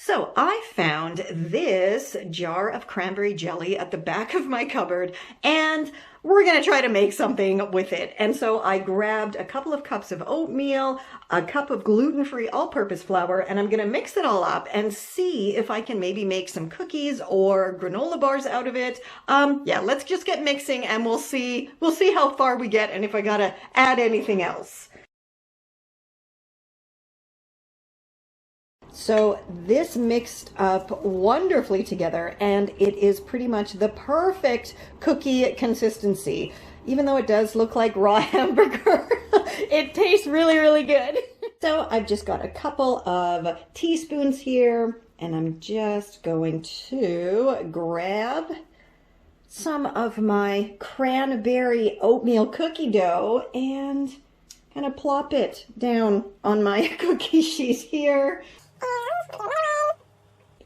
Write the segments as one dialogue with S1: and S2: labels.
S1: So I found this jar of cranberry jelly at the back of my cupboard, and we're going to try to make something with it. And so I grabbed a couple of cups of oatmeal, a cup of gluten-free all-purpose flour, and I'm going to mix it all up and see if I can maybe make some cookies or granola bars out of it. Yeah, let's just get mixing and we'll see how far we get and if I got to add anything else. So this mixed up wonderfully together, and it is pretty much the perfect cookie consistency. Even though it does look like raw hamburger, it tastes really, really good. So I've just got a couple of teaspoons here, and I'm just going to grab some of my cranberry oatmeal cookie dough and kind of plop it down on my cookie sheet here.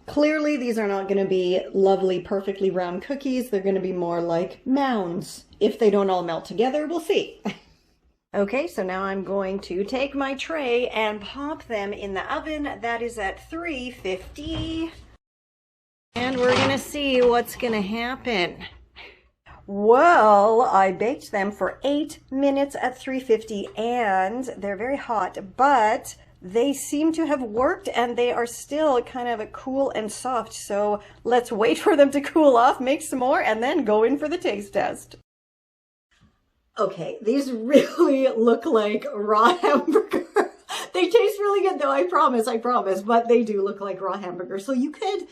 S1: Clearly, these are not going to be lovely, perfectly round cookies. They're going to be more like mounds. If they don't all melt together, we'll see. Okay, so now I'm going to take my tray and pop them in the oven. That is at 350. And we're going to see what's going to happen. Well, I baked them for 8 minutes at 350, and they're very hot, but they seem to have worked and they are still kind of cool and soft. So let's wait for them to cool off, make some more, and then go in for the taste test. Okay, these really look like raw hamburger. They taste really good though, I promise, but they do look like raw hamburger. So you could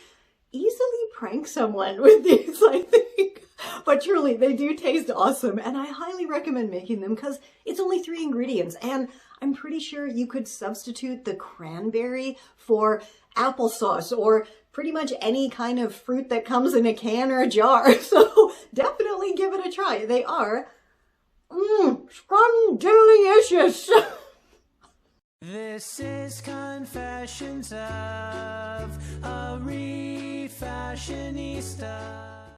S1: easily prank someone with these, I think. But truly, they do taste awesome, and I highly recommend making them because it's only 3 ingredients, and I'm pretty sure you could substitute the cranberry for applesauce or pretty much any kind of fruit that comes in a can or a jar. So definitely give it a try. They are scrum-delicious.
S2: This is Confessions of a Refashionista.